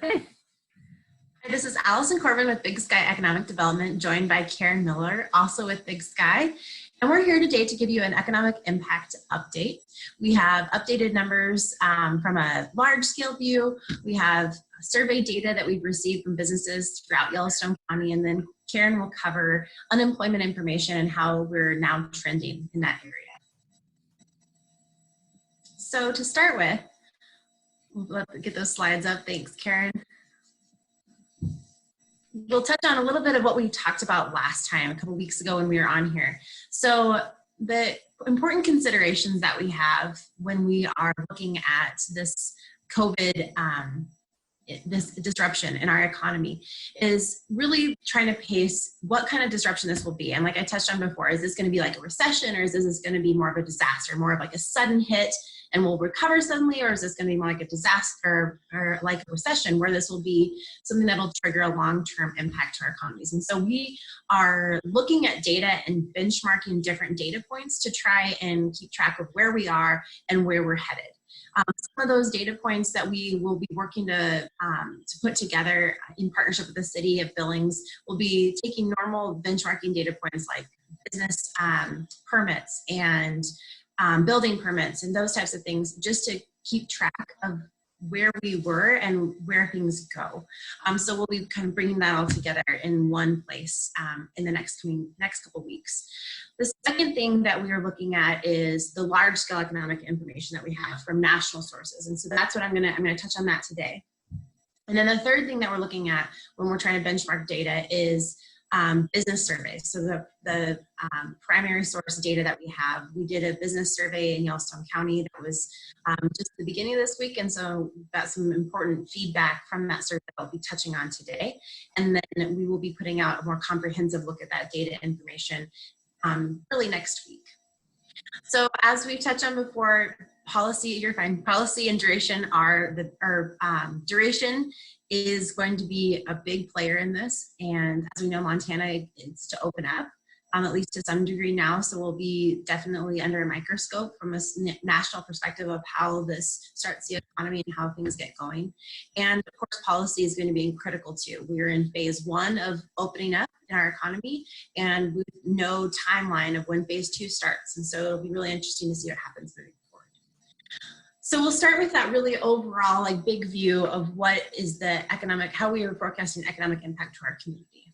Hi, this is Allison Corbin with Big Sky Economic Development, joined by Karen Miller, also with Big Sky. And we're here today to give you an economic impact update. We have updated numbers from a large scale view. We have survey data that we've received from businesses throughout Yellowstone County, and then Karen will cover unemployment information and how we're now trending in that area. So to start with, let's get those slides up. Thanks, Karen. We'll touch on a little bit of what we talked about last time, a couple weeks ago when we were on here. So the important considerations that we have when we are looking at this COVID, this disruption in our economy is really trying to pace what kind of disruption this will be. And like I touched on before, is this going to be like a recession, or is this going to be more of a disaster, more of like a sudden hit and we'll recover suddenly, or is this going to be more like a disaster or like a recession where this will be something that will trigger a long-term impact to our economies? And so we are looking at data and benchmarking different data points to try and keep track of where we are and where we're headed. Some of those data points that we will be working to put together in partnership with the City of Billings will be taking normal benchmarking data points like business permits and building permits and those types of things, just to keep track of where we were and where things go. So we'll be kind of bringing that all together in one place in the next couple weeks. The second thing that we are looking at is the large scale economic information that we have from national sources. And so that's what I'm gonna touch on that today. And then the third thing that we're looking at when we're trying to benchmark data is business surveys. So the primary source data that we have, we did a business survey in Yellowstone County that was just the beginning of this week, and so got some important feedback from that survey that I'll be touching on today. And then we will be putting out a more comprehensive look at that data information early next week. So as we've touched on before, policy, you're fine. Policy and duration duration is going to be a big player in this. And as we know, Montana is to open up, at least to some degree now. So we'll be definitely under a microscope from a national perspective of how this starts the economy and how things get going. And of course, policy is going to be critical too. We are in phase 1 of opening up in our economy, and with no timeline of when phase 2 starts. And so it'll be really interesting to see what happens moving forward. So we'll start with that really overall, like, big view of what is the how we are forecasting economic impact to our community.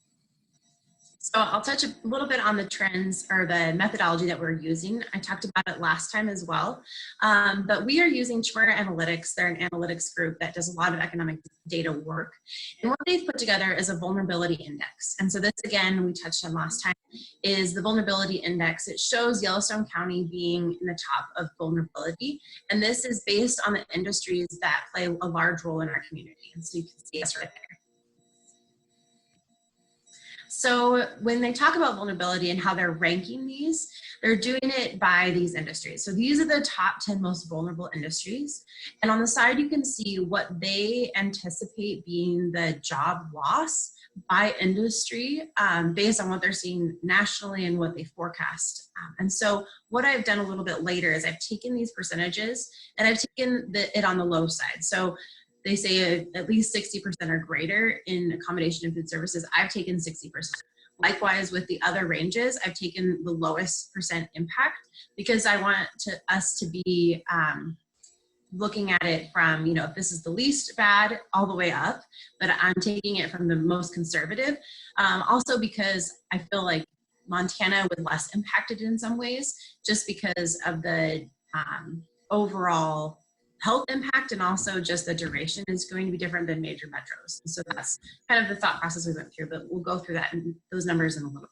So I'll touch a little bit on the trends or the methodology that we're using. I talked about it last time as well, but we are using Chimera Analytics. They're an analytics group that does a lot of economic data work. And what they've put together is a vulnerability index. And so this, again, we touched on last time, is the vulnerability index. It shows Yellowstone County being in the top of vulnerability. And this is based on the industries that play a large role in our community. And so you can see us right there. So when they talk about vulnerability and how they're ranking these, they're doing it by these industries. So these are the top 10 most vulnerable industries. And on the side, you can see what they anticipate being the job loss by industry based on what they're seeing nationally and what they forecast. And so what I've done a little bit later is I've taken these percentages and I've taken it on the low side. So they say at least 60% or greater in accommodation and food services. I've taken 60%. Likewise, with the other ranges, I've taken the lowest percent impact because I want us to be looking at it from, if this is the least bad all the way up, but I'm taking it from the most conservative. Also because I feel like Montana was less impacted in some ways just because of the overall health impact, and also just the duration is going to be different than major metros. So that's kind of the thought process we went through, but we'll go through that and those numbers in a little bit.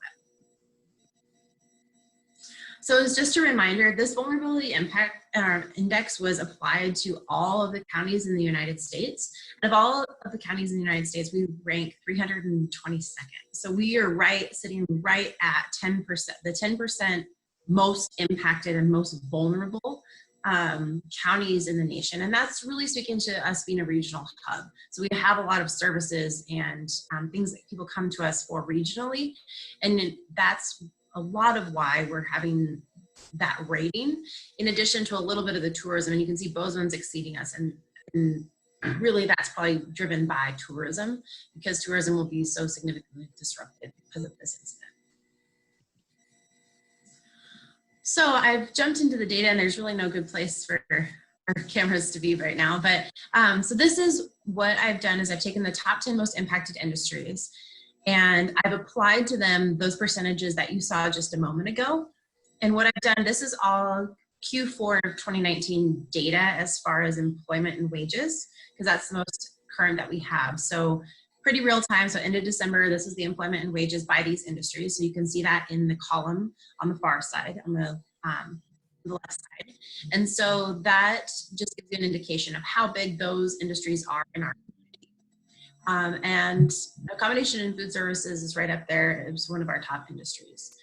So it's just a reminder, this vulnerability impact index was applied to all of the counties in the United States. And of all of the counties in the United States, we rank 322nd. So we are sitting right at 10%, the 10% most impacted and most vulnerable counties in the nation. And that's really speaking to us being a regional hub. So we have a lot of services and things that people come to us for regionally. And that's a lot of why we're having that rating, in addition to a little bit of the tourism. And you can see Bozeman's exceeding us in really that's probably driven by tourism, because tourism will be so significantly disrupted because of this incident. So I've jumped into the data, and there's really no good place for our cameras to be right now. But so this is what I've done is I've taken the top 10 most impacted industries, and I've applied to them those percentages that you saw just a moment ago. And what I've done, this is all Q4 of 2019 data as far as employment and wages, because that's the most current that we have. So pretty real time. So end of December, this is the employment and wages by these industries. So you can see that in the column on the far side, on the left side. And so that just gives you an indication of how big those industries are in our community. And accommodation and food services is right up there. It's one of our top industries.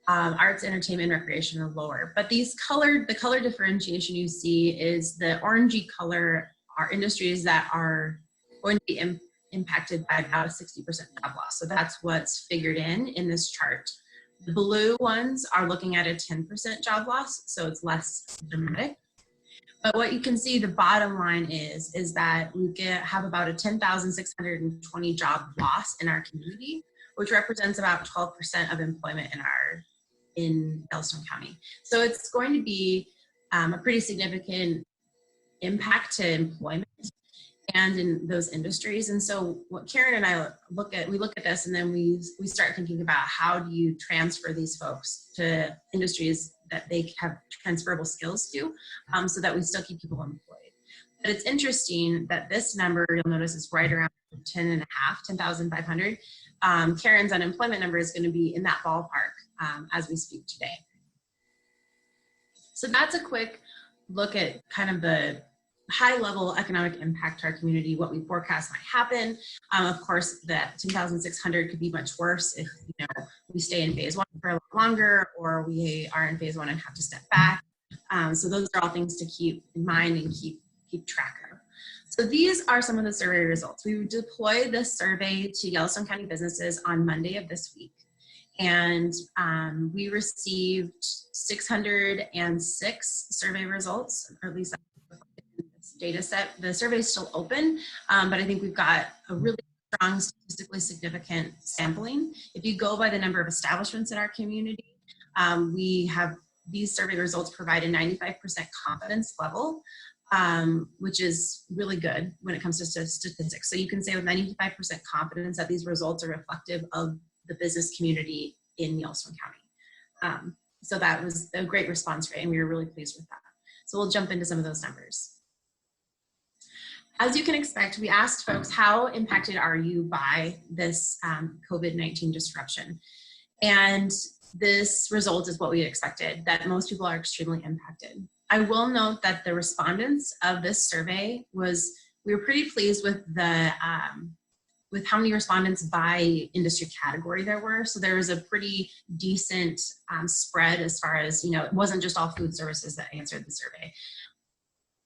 Arts, entertainment, recreation are lower. But the color differentiation you see is the orangey color are industries that are going to be impacted by about a 60% job loss. So that's what's figured in this chart. The blue ones are looking at a 10% job loss, so it's less dramatic. But what you can see, the bottom line is that we have about a 10,620 job loss in our community, which represents about 12% of employment in Yellowstone County. So it's going to be a pretty significant impact to employment and in those industries. And so what Karen and I we look at this, and then we start thinking about how do you transfer these folks to industries that they have transferable skills to, so that we still keep people employed. But it's interesting that this number, you'll notice, is right around 10,500. Karen's unemployment number is going to be in that ballpark as we speak today. So that's a quick look at kind of the high-level economic impact to our community, what we forecast might happen. Of course, that 10,600 could be much worse if we stay in phase one for a lot longer, or we are in phase one and have to step back. So those are all things to keep in mind and keep track of. So these are some of the survey results. We deployed this survey to Yellowstone County businesses on Monday of this week. And we received 606 survey results, or at least data set. The survey is still open, but I think we've got a really strong, statistically significant sampling. If you go by the number of establishments in our community, we have these survey results provide a 95% confidence level, which is really good when it comes to statistics. So you can say with 95% confidence that these results are reflective of the business community in Yellowstone County. So that was a great response rate, and we were really pleased with that. So we'll jump into some of those numbers. As you can expect, we asked folks, how impacted are you by this COVID-19 disruption? And this result is what we expected, that most people are extremely impacted. I will note that the respondents of this survey we were pretty pleased with with how many respondents by industry category there were. So there was a pretty decent spread as far as, it wasn't just all food services that answered the survey.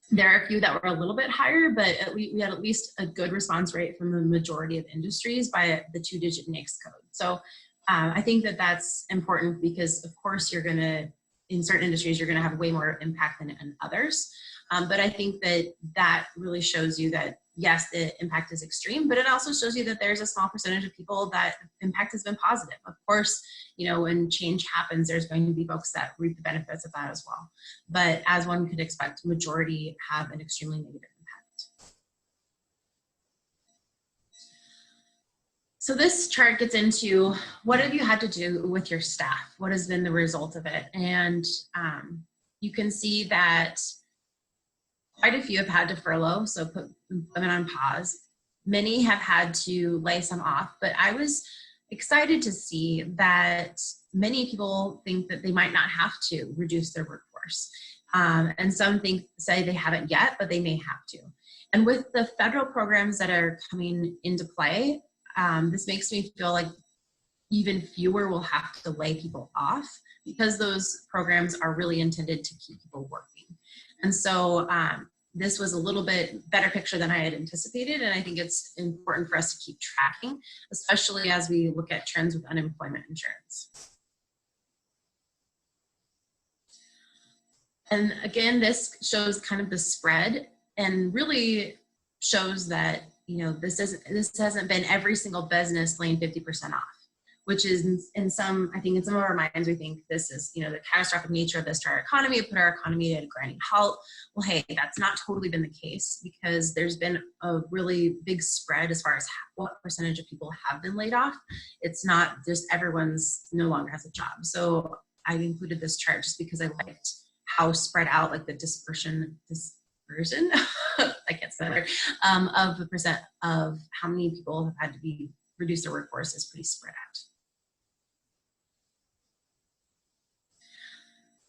There are a few that were a little bit higher, but we had at least a good response rate from the majority of industries by the 2-digit NAICS code. So I think that that's important because, of course, in certain industries, you're going to have way more impact than in others. But I think that really shows you that, yes, the impact is extreme, but it also shows you that there's a small percentage of people that impact has been positive. Of course, when change happens, there's going to be folks that reap the benefits of that as well. But as one could expect, majority have an extremely negative impact. So this chart gets into what have you had to do with your staff? What has been the result of it? And you can see that quite a few have had to furlough, so put employment on pause. Many have had to lay some off, but I was excited to see that many people think that they might not have to reduce their workforce. And some say they haven't yet, but they may have to. And with the federal programs that are coming into play, this makes me feel like even fewer will have to lay people off because those programs are really intended to keep people working. And so this was a little bit better picture than I had anticipated, and I think it's important for us to keep tracking, especially as we look at trends with unemployment insurance. And again, this shows kind of the spread, and really shows that, this hasn't been every single business laying 50% off, which is in some of our minds, we think this is, the catastrophic nature of this to our economy, put our economy at a grinding halt. Well, hey, that's not totally been the case, because there's been a really big spread as far as what percentage of people have been laid off. It's not just everyone's no longer has a job. So I included this chart just because I liked how spread out, like the dispersion, I can't say that word, of the percent of how many people have had to be reduce their workforce is pretty spread out.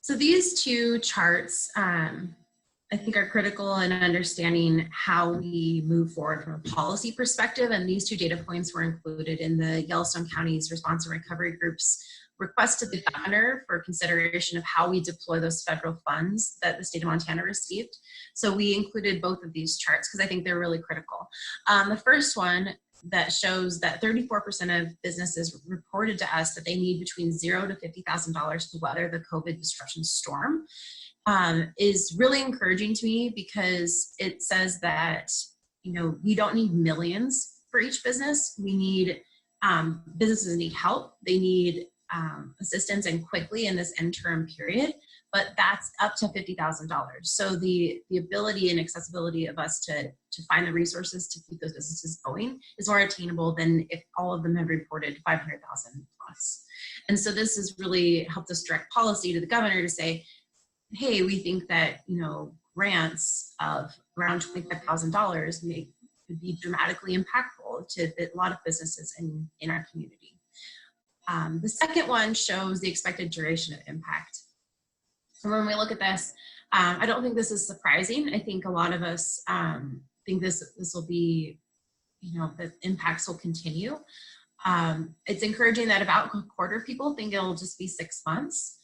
So these two charts, I think, are critical in understanding how we move forward from a policy perspective. And these two data points were included in the Yellowstone County's Response and Recovery Group's request to the governor for consideration of how we deploy those federal funds that the state of Montana received. So we included both of these charts because I think they're really critical. The first one that shows that 34% of businesses reported to us that they need between $0 to $50,000 to weather the COVID disruption storm, is really encouraging to me, because it says that, we don't need millions for each business. We need, businesses need help. They need assistance, and quickly in this interim period, but that's up to $50,000. So the ability and accessibility of us to find the resources to keep those businesses going is more attainable than if all of them have reported 500,000 plus. And so this has really helped us direct policy to the governor to say, hey, we think that, grants of around $25,000 could be dramatically impactful to a lot of businesses in our community. The second one shows the expected duration of impact. And when we look at this, I don't think this is surprising. I think a lot of us think this will be, the impacts will continue. It's encouraging that about a quarter of people think it'll just be 6 months.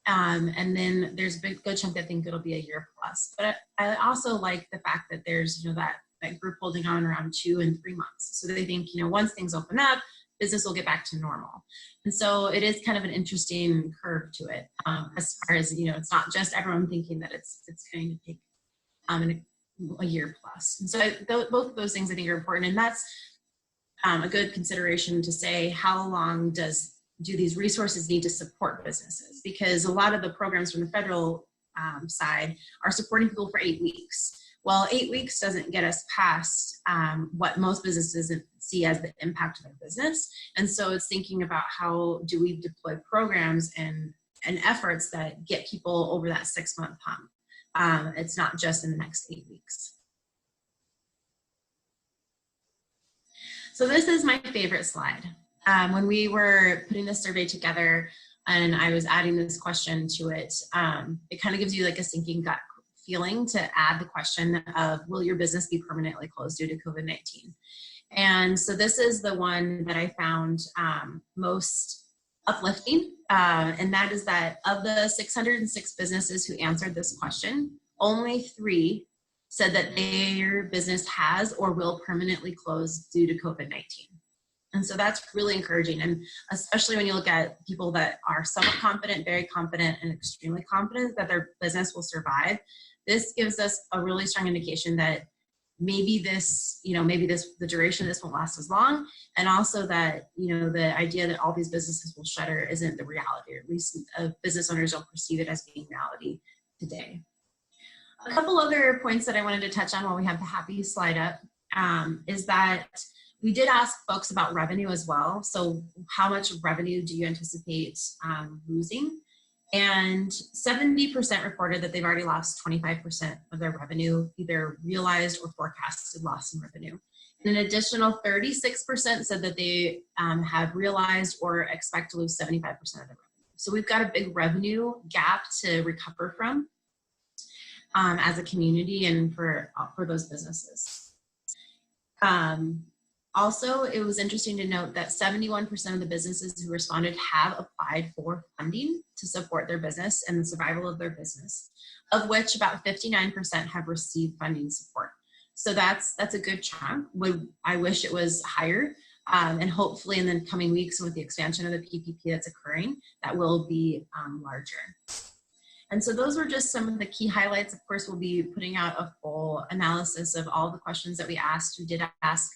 And then there's a good chunk that think it'll be a year plus. But I also like the fact that there's, that group holding on around 2 and 3 months. So they think, once things open up, business will get back to normal. And so it is kind of an interesting curve to it, as far as, it's not just everyone thinking that it's going to take a year plus. And so both of those things I think are important. And that's a good consideration to say, how long do these resources need to support businesses? Because a lot of the programs from the federal side are supporting people for 8 weeks. Well, 8 weeks doesn't get us past what most businesses see as the impact of their business. And so it's thinking about how do we deploy programs and efforts that get people over that 6-month hump. It's not just in the next 8 weeks. So this is my favorite slide. When we were putting this survey together and I was adding this question to it, it kind of gives you like a sinking gut feeling to add the question of, will your business be permanently closed due to COVID-19? And so this is the one that I found most uplifting, and that is that of the 606 businesses who answered this question, only 3 said that their business has or will permanently close due to COVID-19. And so that's really encouraging. And especially when you look at people that are somewhat confident, very confident, and extremely confident that their business will survive, this gives us a really strong indication that maybe the duration of this won't last as long. And also that, the idea that all these businesses will shutter isn't the reality, or at least business owners don't perceive it as being reality today. A couple other points that I wanted to touch on while we have the happy slide up is that we did ask folks about revenue as well. So how much revenue do you anticipate losing? And 70% reported that they've already lost 25% of their revenue, either realized or forecasted loss in revenue. And an additional 36% said that they have realized or expect to lose 75% of their revenue. So we've got a big revenue gap to recover from as a community and for those businesses. Also, it was interesting to note that 71% of the businesses who responded have applied for funding to support their business and the survival of their business, of which about 59% have received funding support. So that's a good chunk. I wish it was higher, and hopefully in the coming weeks with the expansion of the PPP that's occurring, that will be larger. And so those were just some of the key highlights. Of course, we'll be putting out a full analysis of all the questions that we asked. We did ask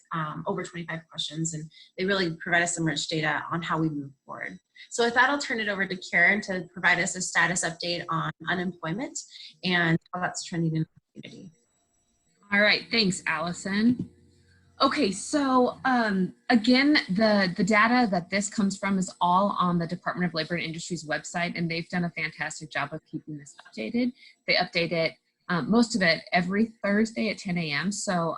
over 25 questions, and they really provide us some rich data on how we move forward. So with that, I'll turn it over to Karen to provide us a status update on unemployment and how that's trending in the community. All right, thanks, Allison. Okay, so again, the data that this comes from is all on the Department of Labor and Industry's website, and they've done a fantastic job of keeping this updated. They update it, most of it, every Thursday at 10 a.m. So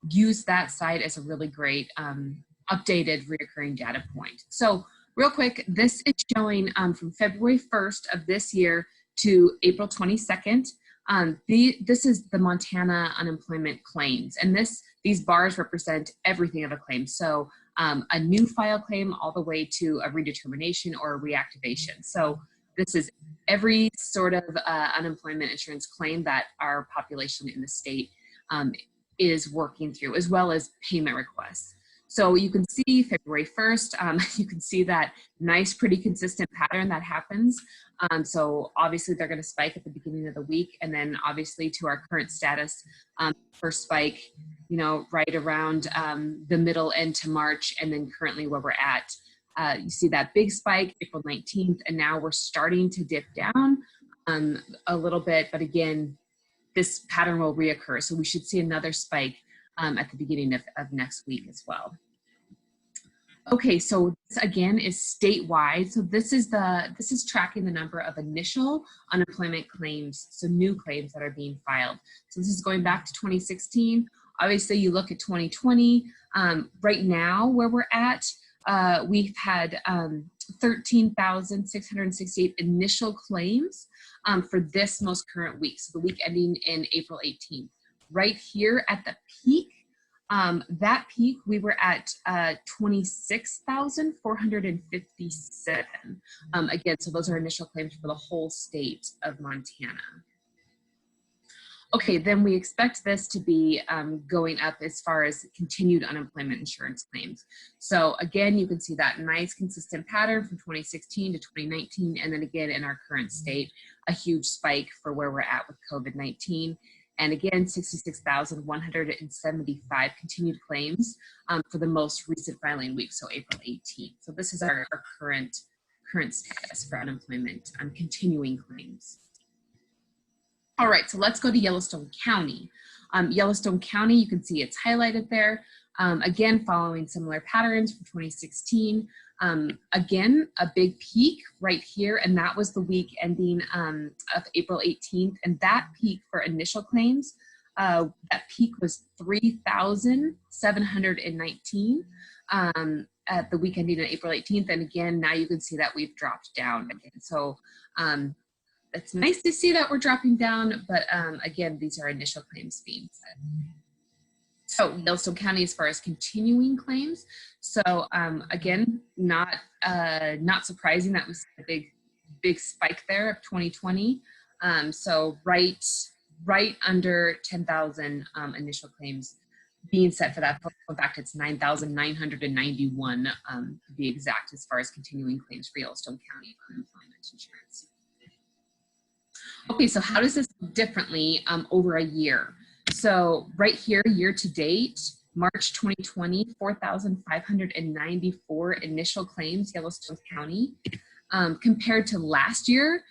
use that site as a really great updated reoccurring data point. So real quick, this is showing from February 1st of this year to April 22nd. This is the Montana unemployment claims, and these bars represent everything of a claim. So a new file claim all the way to a redetermination or a reactivation. So this is every sort of unemployment insurance claim that our population in the state is working through, as well as payment requests. So you can see February 1st, you can see that nice, pretty consistent pattern that happens. So obviously they're going to spike at the beginning of the week, and then obviously to our current status, first spike, you know, right around the middle end to March, and then currently where we're at. You see that big spike April 19th, and now we're starting to dip down a little bit, but again, this pattern will reoccur. So we should see another spike at the beginning of next week as well. Okay, so this again is statewide. So this is tracking the number of initial unemployment claims, so new claims that are being filed. So this is going back to 2016. Obviously, you look at 2020. Right now, where we're at, we've had 13,668 initial claims for this most current week, so the week ending in April 18th. Right here at the peak, that peak, we were at 26,457. Again, so those are initial claims for the whole state of Montana. Okay, then we expect this to be going up as far as continued unemployment insurance claims. So again, you can see that nice consistent pattern from 2016 to 2019, and then again in our current state, a huge spike for where we're at with COVID-19. And again, 66,175 continued claims for the most recent filing week, so April 18th. So this is our current status for unemployment continuing claims. All right, so let's go to Yellowstone County. Yellowstone County, you can see it's highlighted there. Again, following similar patterns from 2016. Again, a big peak right here, and that was the week ending of April 18th. And that peak for initial claims, that peak was 3,719 at the week ending on April 18th. And again, now you can see that we've dropped down again. So it's nice to see that we're dropping down, but again, these are initial claims being set. So Yellowstone County, as far as continuing claims, so again, not surprising that we see a big spike there of 2020. So right under 10,000 initial claims being set for that. In fact, it's 9,991 to be exact as far as continuing claims for Yellowstone County unemployment insurance. Okay, so how does this look differently over a year? So right here, year to date, March 2020, 4,594 initial claims, Yellowstone County. Compared to last year,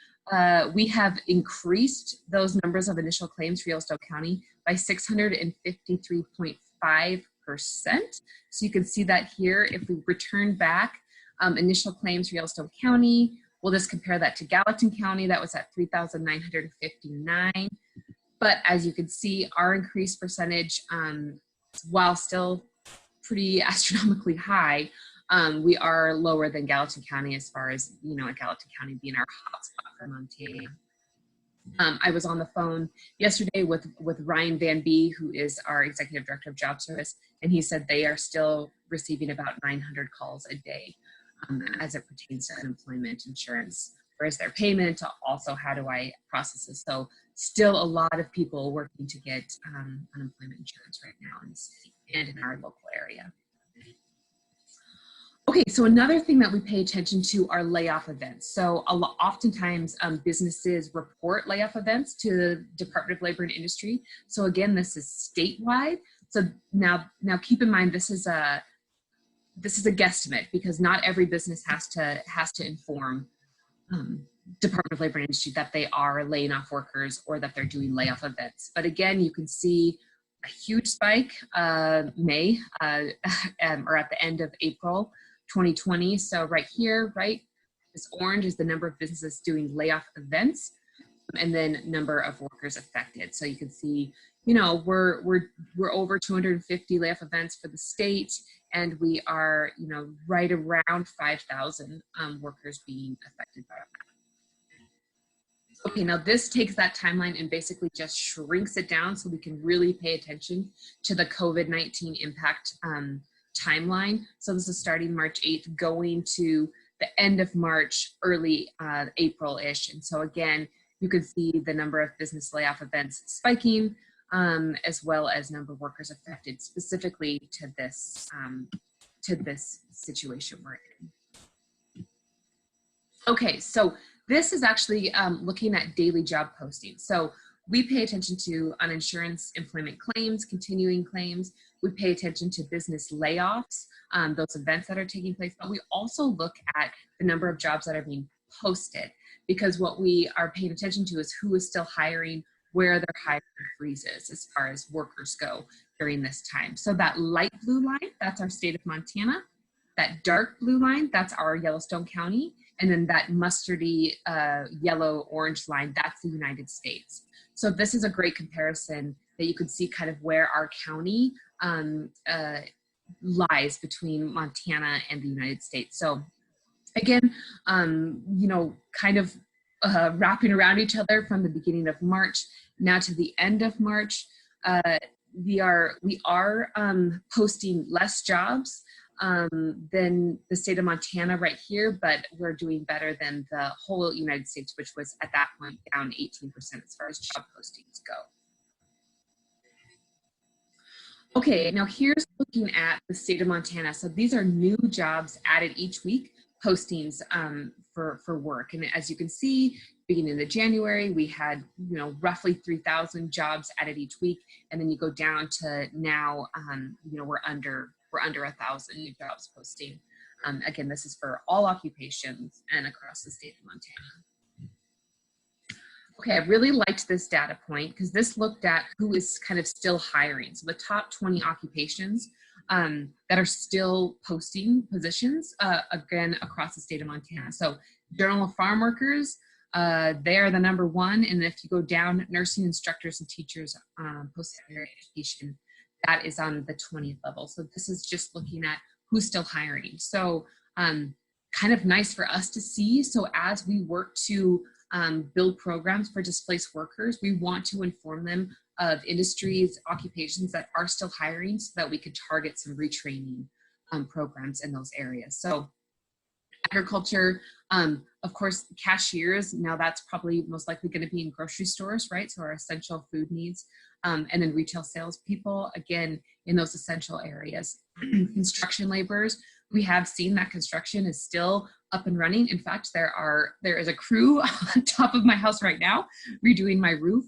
we have increased those numbers of initial claims for Yellowstone County by 653.5%. So you can see that here. If we return back initial claims for Yellowstone County, we'll just compare that to Gallatin County. That was at 3,959. But as you can see, our increased percentage, while still pretty astronomically high, we are lower than Gallatin County as far as, you know, Gallatin County being our hotspot for Montana. I was on the phone yesterday with Ryan Van Bee, who is our Executive Director of Job Service, and he said they are still receiving about 900 calls a day as it pertains to unemployment insurance. Where's their payment? Also, how do I process this? So still a lot of people working to get unemployment insurance right now in the city and in our local area. Okay, so another thing that we pay attention to are layoff events. So oftentimes businesses report layoff events to the Department of Labor and Industry. So again, this is statewide. So now keep in mind this is a guesstimate because not every business has to inform Department of Labor and Industry that they are laying off workers or that they're doing layoff events. But again, you can see a huge spike May or at the end of April 2020. So right here, right, this orange is the number of businesses doing layoff events, and then number of workers affected. So you can see, you know, we're over 250 layoff events for the state, and we are, you know, right around 5,000 workers being affected by that. Okay, now this takes that timeline and basically just shrinks it down so we can really pay attention to the COVID-19 impact timeline. So this is starting March 8th, going to the end of March, early April-ish. And so again, you can see the number of business layoff events spiking, as well as number of workers affected specifically to this situation we're in. Okay, so this is actually looking at daily job postings. So we pay attention to uninsurance employment claims, continuing claims. We pay attention to business layoffs, those events that are taking place, but we also look at the number of jobs that are being posted, because what we are paying attention to is who is still hiring, where their hiring freezes as far as workers go during this time. So that light blue line, that's our state of Montana. That dark blue line, that's our Yellowstone County. And then that mustardy yellow orange line, that's the United States. So this is a great comparison that you could see kind of where our county lies between Montana and the United States. So again, you know, kind of wrapping around each other from the beginning of March now to the end of March, we are posting less jobs than the state of Montana right here, but we're doing better than the whole United States, which was at that point down 18% as far as job postings go. Okay, now here's looking at the state of Montana. So these are new jobs added each week, postings for work. And as you can see, beginning of January, we had, you know, roughly 3,000 jobs added each week. And then you go down to now, you know, we're under 1,000 new jobs posting. Again, this is for all occupations and across the state of Montana. Okay, I really liked this data point because this looked at who is kind of still hiring. So the top 20 occupations that are still posting positions, again, across the state of Montana. So general farm workers, they are the #1. And if you go down, nursing instructors and teachers, post-secondary education, that is on the 20th level. So this is just looking at who's still hiring. So kind of nice for us to see. So as we work to build programs for displaced workers, we want to inform them of industries, occupations that are still hiring so that we could target some retraining programs in those areas. So agriculture, of course, cashiers, now that's probably most likely going to be in grocery stores, right? So our essential food needs, and then retail salespeople, again, in those essential areas. Construction laborers, we have seen that construction is still up and running. In fact, there is a crew on top of my house right now redoing my roof.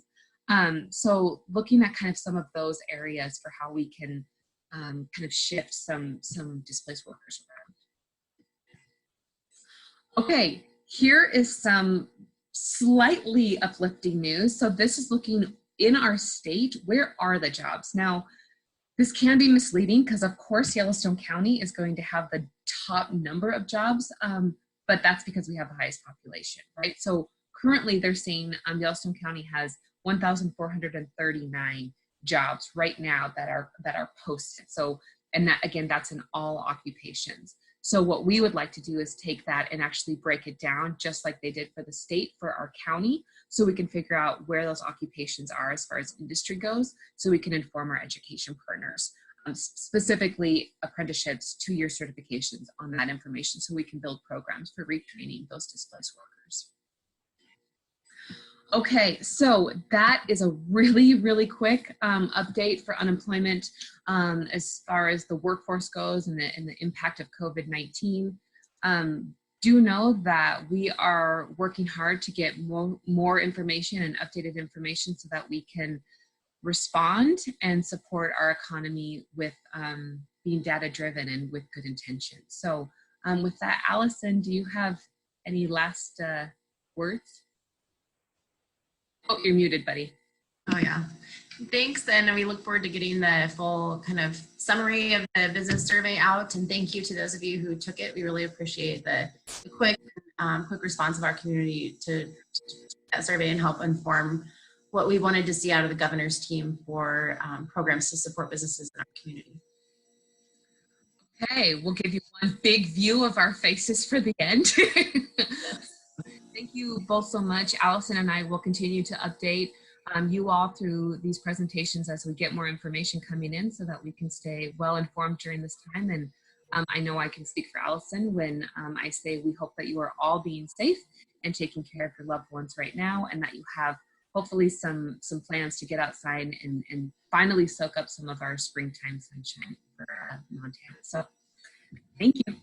So looking at kind of some of those areas for how we can kind of shift some displaced workers around. Okay, here is some slightly uplifting news. So this is looking in our state, where are the jobs? Now, this can be misleading because of course Yellowstone County is going to have the top number of jobs, but that's because we have the highest population, right? So currently they're saying Yellowstone County has 1,439 jobs right now that are posted. So, and that again, that's in all occupations. So what we would like to do is take that and actually break it down just like they did for the state for our county, so we can figure out where those occupations are as far as industry goes, so we can inform our education partners, specifically apprenticeships, 2-year certifications on that information, so we can build programs for retraining those displaced workers. Okay, so that is a really, really quick update for unemployment as far as the workforce goes and the impact of COVID-19. Do know that we are working hard to get more information and updated information so that we can respond and support our economy with being data driven and with good intention. So with that, Allison, do you have any last words? Oh, you're muted, buddy. Oh yeah. Thanks, and we look forward to getting the full kind of summary of the business survey out. And thank you to those of you who took it. We really appreciate the quick response of our community to that survey and help inform what we wanted to see out of the governor's team for programs to support businesses in our community. Okay, we'll give you one big view of our faces for the end. Thank you both so much. Allison and I will continue to update you all through these presentations as we get more information coming in so that we can stay well informed during this time. And I know I can speak for Allison when I say we hope that you are all being safe and taking care of your loved ones right now, and that you have hopefully some plans to get outside and finally soak up some of our springtime sunshine for Montana. So thank you.